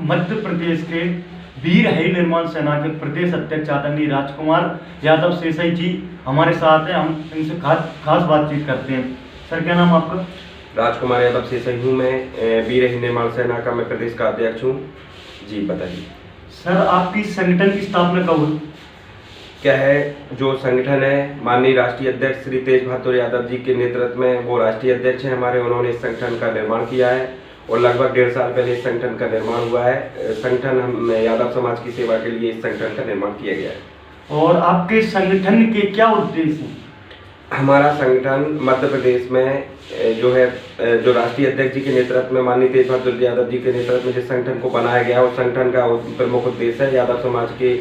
मध्य प्रदेश के वीर हरि निर्माण सेना के प्रदेश अध्यक्ष आदरणीय राजकुमार यादव शेषई जी हमारे साथ हैं। हम इनसे खास बातचीत करते हैं। सर, क्या नाम आपका? राजकुमार यादव शेषई हूँ। मैं वीर हरि निर्माण सेना का मैं प्रदेश का अध्यक्ष हूँ। जी बताइए सर, आपकी संगठन की स्थापना कब हुई? क्या है, जो संगठन है माननीय राष्ट्रीय अध्यक्ष श्री तेज बहादुर यादव जी के नेतृत्व में, वो राष्ट्रीय अध्यक्ष हैं हमारे, उन्होंने इस संगठन का निर्माण किया है और लगभग 1.5 साल पहले इस संगठन का निर्माण हुआ है। संगठन हम यादव समाज की सेवा के लिए इस संगठन का निर्माण किया गया है। और आपके संगठन के क्या उद्देश्य हैं? हमारा संगठन मध्य प्रदेश में जो राष्ट्रीय अध्यक्ष जी के नेतृत्व में माननीय तेज बहादुर यादव जी के नेतृत्व में जिस संगठन को बनाया गया है, उस संगठन का प्रमुख उद्देश्य है यादव समाज के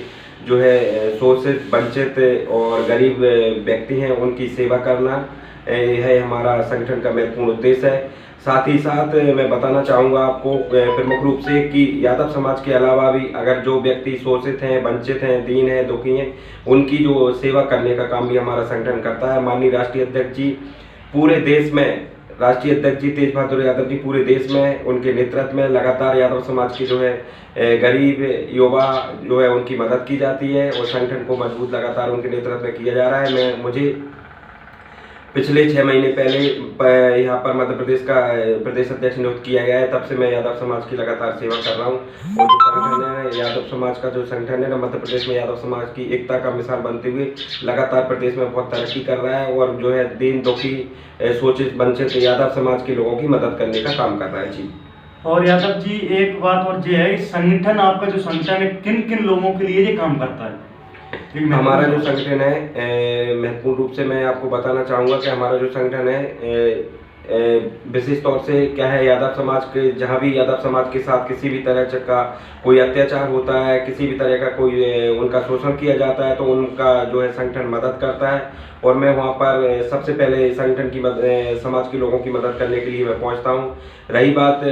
शोषित, वंचित और गरीब व्यक्ति हैं, उनकी सेवा करना। यह हमारा संगठन का महत्वपूर्ण उद्देश्य है। साथ ही साथ मैं बताना चाहूँगा आपको प्रमुख रूप से कि यादव समाज के अलावा भी अगर जो व्यक्ति शोषित हैं, वंचित हैं, दीन हैं, दुखी हैं, उनकी जो सेवा करने का काम भी हमारा संगठन करता है। माननीय राष्ट्रीय अध्यक्ष जी पूरे देश में, राष्ट्रीय अध्यक्ष जी तेज बहादुर यादव जी पूरे देश में, उनके नेतृत्व में लगातार यादव समाज की गरीब युवा उनकी मदद की जाती है और संगठन को मजबूत लगातार उनके नेतृत्व में किया जा रहा है। मुझे पिछले 6 महीने पहले यहाँ पर मध्य प्रदेश का प्रदेश अध्यक्ष नियुक्त किया गया है। तब से मैं यादव समाज की लगातार सेवा कर रहा हूँ और जो संगठन है यादव समाज का, जो संगठन है ना, मध्य प्रदेश में यादव समाज की एकता का मिसाल बनते हुए लगातार प्रदेश में बहुत तरक्की कर रहा है और दीन दुखी, शोषित, वंचित यादव समाज के लोगों की मदद करने का काम कर रहा है। जी। और यादव जी, एक बात और ये है, संगठन आपका जो संगठन है किन किन लोगों के लिए ये काम करता है? हमारा जो संगठन है महत्वपूर्ण रूप से मैं आपको बताना चाहूँगा कि हमारा जो संगठन है विशेष तौर से क्या है, यादव समाज के, जहाँ भी यादव समाज के साथ किसी भी तरह का कोई अत्याचार होता है, किसी भी तरह का कोई उनका शोषण किया जाता है, तो उनका संगठन मदद करता है और मैं वहाँ पर सबसे पहले संगठन की समाज के लोगों की मदद करने के लिए मैं पहुँचता हूँ। रही बात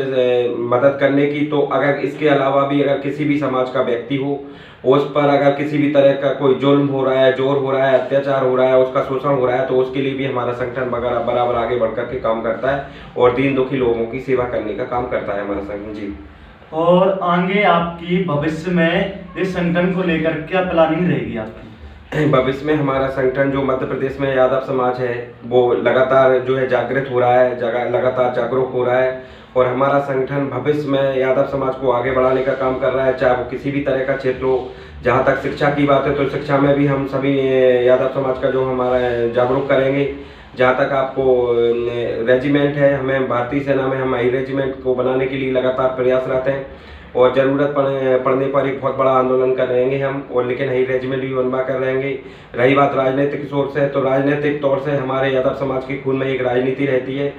मदद करने की, तो अगर इसके अलावा भी अगर किसी भी समाज का व्यक्ति हो, उस पर अगर किसी भी तरह का कोई जुल्म हो रहा है, जोर हो रहा है, अत्याचार हो रहा है, उसका शोषण हो रहा है, तो उसके लिए भी हमारा संगठन बराबर आगे बढ़कर के काम करता है और दीन दुखी लोगों की सेवा करने का काम करता है हमारा संगठन। जी। और आगे आपकी भविष्य में इस संगठन को लेकर क्या प्लानिंग रहेगी आपकी? भविष्य में हमारा संगठन जो मध्य प्रदेश में यादव समाज है वो लगातार जागृत हो रहा है, लगातार जागरूक हो रहा है और हमारा संगठन भविष्य में यादव समाज को आगे बढ़ाने का काम कर रहा है, चाहे वो किसी भी तरह का क्षेत्र हो। जहाँ तक शिक्षा की बात है, तो शिक्षा में भी हम सभी यादव समाज का हमारा जागरूक करेंगे। जहाँ तक आपको रेजिमेंट है, हमें भारतीय सेना में हम हाई रेजिमेंट को बनाने के लिए लगातार प्रयासरत हैं और ज़रूरत पड़ने पर एक बहुत बड़ा आंदोलन कर रहेंगे हम, और लेकिन हाई रेजिमेंट भी बनवा कर रहेंगे। रही बात राजनीतिक सोच से, तो राजनीतिक तौर से हमारे यादव समाज के खून में एक राजनीति रहती है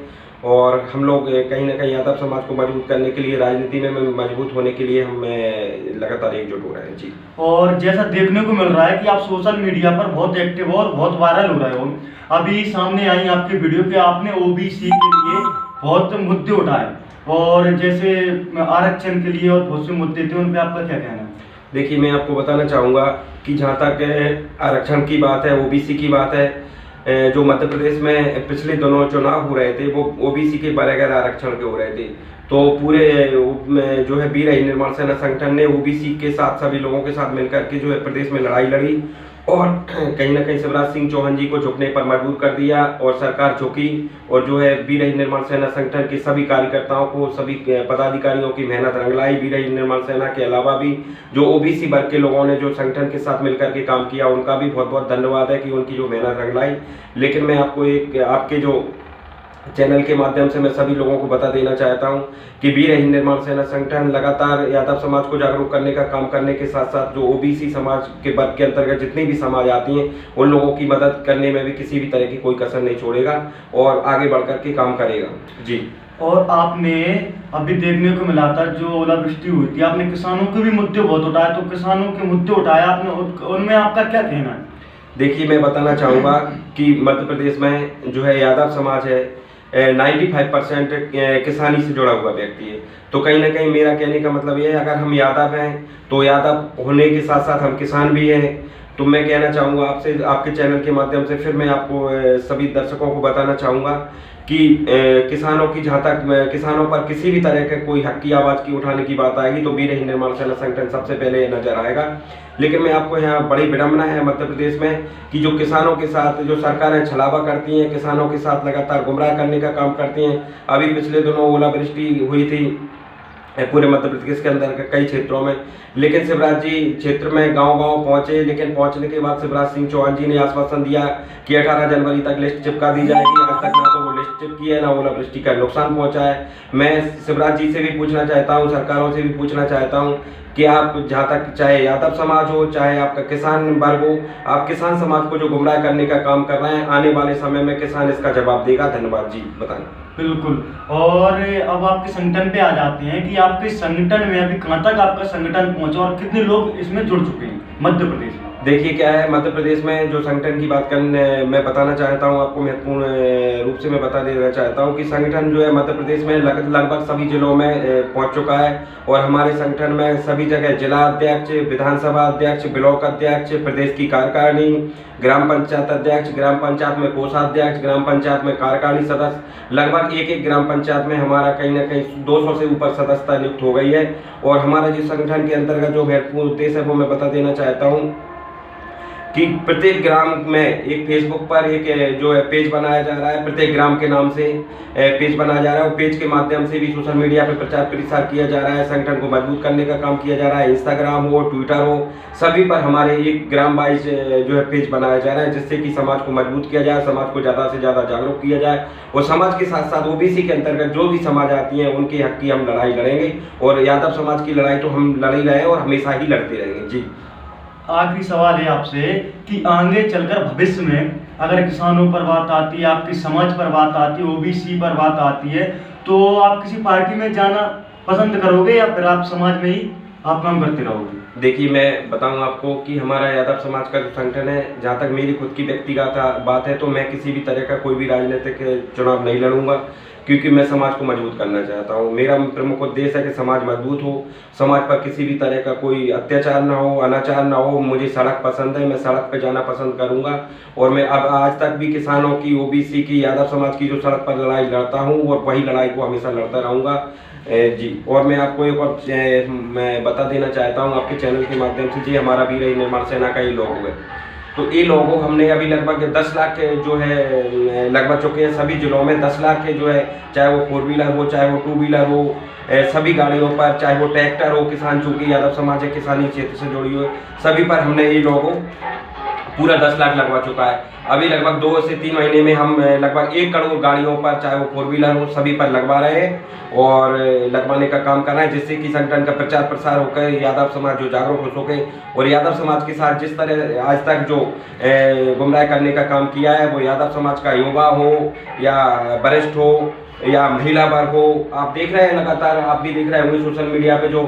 और हम लोग कहीं ना कहीं यादव समाज को मजबूत करने के लिए, राजनीति में मजबूत होने के लिए हम लगातार एकजुट हो रहे हैं। जी। और जैसा देखने को मिल रहा है कि आप सोशल मीडिया पर बहुत एक्टिव हो और बहुत वायरल हो रहे हो। अभी सामने आई आपकी वीडियो कि आपने ओबीसी के लिए बहुत मुद्दे उठाए और जैसे आरक्षण के लिए और बहुत से मुद्दे थे, उन पर आपका क्या कहना है? देखिए, मैं आपको बताना चाहूँगा कि जहाँ तक आरक्षण की बात है, ओबीसी की बात है, जो मध्य प्रदेश में पिछले दिनों चुनाव हो रहे थे वो ओबीसी के बगैर आरक्षण के हो रहे थे, तो पूरे वीर हरि निर्माण सेना संगठन ने ओबीसी के साथ सभी लोगों के साथ मिलकर के प्रदेश में लड़ाई लड़ी और कहीं ना कहीं शिवराज सिंह चौहान जी को झुकने पर मजबूर कर दिया और सरकार झुकी और वीर हरि निर्माण सेना संगठन के सभी कार्यकर्ताओं को, सभी पदाधिकारियों की मेहनत रंग लाई। वीर हरि निर्माण सेना के अलावा भी जो ओबीसी वर्ग के लोगों ने जो संगठन के साथ मिलकर के काम किया, उनका भी बहुत बहुत धन्यवाद है कि उनकी मेहनत रंग लाई। लेकिन मैं आपको आपके चैनल के माध्यम से मैं सभी लोगों को बता देना चाहता हूं कि वीर हरि निर्माण सेना संगठन लगातार यादव समाज को जागरूक करने का काम करने के साथ साथ जो ओबीसी समाज के वर्ग के अंतर्गत जितनी भी समाज आती हैं, उन लोगों की मदद करने में भी किसी भी तरह की कोई कसर नहीं छोड़ेगा और आगे बढ़कर के काम करेगा। जी। और आपने अभी देखने को मिला था जो ओलावृष्टि हुई थी, आपने किसानों के भी मुद्दे बहुत उठाए, तो किसानों के मुद्दे उठाए आपने, उनमें आपका क्या कहना है? देखिए, मैं बताना चाहूँगा कि मध्य प्रदेश में यादव समाज है 95% किसानी से जुड़ा हुआ व्यक्ति है, तो कहीं ना कहीं मेरा कहने का मतलब ये है, अगर हम यादव हैं तो यादव होने के साथ साथ हम किसान भी हैं। तो मैं कहना चाहूँगा आपसे, आपके चैनल के माध्यम से फिर मैं आपको सभी दर्शकों को बताना चाहूँगा कि किसानों की जहाँ तक किसानों पर किसी भी तरह के कोई हक की आवाज़ की उठाने की बात आएगी तो वीर हिंद निर्माण सेना संगठन सबसे पहले नजर आएगा। लेकिन मैं आपको यहाँ बड़ी विडम्बना है मध्य प्रदेश में कि जो किसानों के साथ जो सरकारें छलावा करती हैं, किसानों के साथ लगातार गुमराह करने का काम करती हैं। अभी पिछले दिनों ओलावृष्टि हुई थी पूरे मध्य प्रदेश के अंदर के कई क्षेत्रों में, लेकिन शिवराज जी क्षेत्र में गांव-गांव पहुंचे, लेकिन पहुंचने के बाद शिवराज सिंह चौहान जी ने आश्वासन दिया कि 18 जनवरी तक लिस्ट चिपका दी जाएगी। आज तक ना तो वो लिस्ट चिपकी है, ना ओलावृष्टि का नुकसान पहुंचा है। मैं शिवराज जी से भी पूछना चाहता हूँ, सरकारों से भी पूछना चाहता हूँ कि आप जहाँ तक चाहे यादव समाज हो, चाहे आपका किसान वर्ग हो, आप किसान समाज को जो गुमराह करने का काम कर रहे हैं, आने वाले समय में किसान इसका जवाब देगा। धन्यवाद जी, बताएं। बिल्कुल। और अब आपके संगठन पे आ जाते हैं कि आपके संगठन में अभी कहाँ तक आपका संगठन पहुंचा और कितने लोग इसमें जुड़ चुके हैं मध्य प्रदेश में। देखिए क्या है, मध्य प्रदेश में जो संगठन की बात करने मैं बताना चाहता हूँ आपको, महत्वपूर्ण रूप से मैं बता देना चाहता हूँ कि संगठन जो है मध्य प्रदेश में लगभग सभी जिलों में पहुँच चुका है। और हमारे संगठन में सभी जगह जिला अध्यक्ष, विधानसभा अध्यक्ष, ब्लॉक अध्यक्ष, प्रदेश की कार्यकारिणी, ग्राम पंचायत अध्यक्ष, ग्राम पंचायत में कोषाध्यक्ष, ग्राम पंचायत में कार्यकारिणी सदस्य, लगभग एक ग्राम पंचायत में हमारा कहीं ना कहीं 200 से ऊपर सदस्यता नियुक्त हो गई है। और हमारा जो संगठन के अंतर्गत जो महत्वपूर्ण उद्देश्य है वो मैं बता देना चाहता हूँ कि प्रत्येक ग्राम में एक फेसबुक पर एक जो है पेज बनाया जा रहा है, प्रत्येक ग्राम के नाम से पेज बनाया जा रहा है। और पेज के माध्यम से भी सोशल मीडिया पर प्रचार प्रसार किया जा रहा है, संगठन को मजबूत करने का काम किया जा रहा है। इंस्टाग्राम हो, ट्विटर हो, सभी पर हमारे एक ग्राम वाइज जो है पेज बनाया जा रहा है, जिससे कि समाज को मजबूत किया जाए, समाज को ज़्यादा से ज़्यादा जागरूक किया जाए। और समाज के साथ साथ ओबीसी के अंतर्गत जो भी समाज आती हैं उनके हक की हम लड़ाई लड़ेंगे। और यादव समाज की लड़ाई तो हम लड़ ही रहे हैं और हमेशा ही लड़ते रहेंगे जी। आखिरी सवाल है आपसे कि आगे चलकर भविष्य में अगर किसानों पर बात आती है, आपकी समाज पर बात आती है, ओबीसी पर बात आती है, तो आप किसी पार्टी में जाना पसंद करोगे या फिर आप समाज में ही आप काम करते रहोगे? देखिए मैं बताऊं आपको कि हमारा यादव समाज का जो संगठन है, जहां तक मेरी खुद की व्यक्तिगत बात है तो मैं किसी भी तरह का कोई भी राजनीतिक चुनाव नहीं लड़ूंगा, क्योंकि मैं समाज को मजबूत करना चाहता हूं। मेरा प्रमुख उद्देश्य है कि समाज मजबूत हो, समाज पर किसी भी तरह का कोई अत्याचार ना हो, अनाचार ना हो। मुझे सड़क पसंद है, मैं सड़क पर जाना पसंद करूंगा। और मैं अब आज तक भी किसानों की, ओबीसी की, यादव समाज की जो सड़क पर लड़ाई लड़ता हूं और वही लड़ाई को हमेशा लड़ता रहूंगा जी। और मैं आपको एक और मैं बता देना चाहता हूं आपके चैनल के माध्यम से जी, हमारा वीर हिंद निर्माण सेना का ये लोगो है। तो ये लोगों हमने अभी लगभग 10 लाख जो है लगभग चुके हैं सभी जिलों में। 10 लाख जो है, चाहे वो 4 व्हीलर हो, चाहे वो 2 व्हीलर हो, सभी गाड़ियों पर, चाहे वो ट्रैक्टर हो, किसान चूंकि यादव समाज है, किसानी क्षेत्र से जुड़ी हुई, सभी पर हमने ये लोगो पूरा 10 लाख लगवा चुका है। अभी लगभग 2 से 3 महीने में हम लगभग 1 करोड़ गाड़ियों पर, चाहे वो 4 व्हीलर हो, सभी पर लगवा रहे हैं और लगवाने का काम कर रहे हैं, जिससे कि संगठन का प्रचार प्रसार होकर यादव समाज जो जागरूक हो सके। और यादव समाज के साथ जिस तरह आज तक जो गुमराह करने का काम किया है, वो यादव समाज का युवा हो या वरिष्ठ हो या महिला वर्ग हो, आप देख रहे हैं लगातार, आप भी देख रहे होंगे सोशल मीडिया पे जो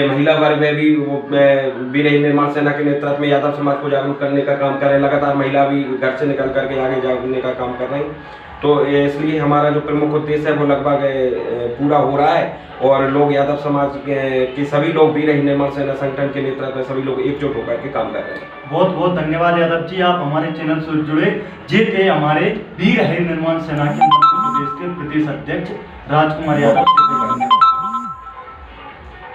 महिला वर्ग में भी वो वीर हिंद निर्माण सेना के नेतृत्व में यादव समाज को जागरूक करने का काम कर रहे हैं। लगातार महिला भी घर से निकल करके आगे जागने का काम कर रहे हैं। तो इसलिए हमारा जो प्रमुख उद्देश्य है वो लगभग पूरा हो रहा है और लोग यादव समाज के सभी लोग वीर हिंद निर्माण सेना संगठन के नेतृत्व में सभी लोग एकजुट होकर के काम कर रहे हैं। बहुत बहुत धन्यवाद यादव जी, आप हमारे चैनल से जुड़े। ये थे हमारे वीर हिंद निर्माण सेना के मध्य प्रदेश के प्रदेश अध्यक्ष राजकुमार यादव।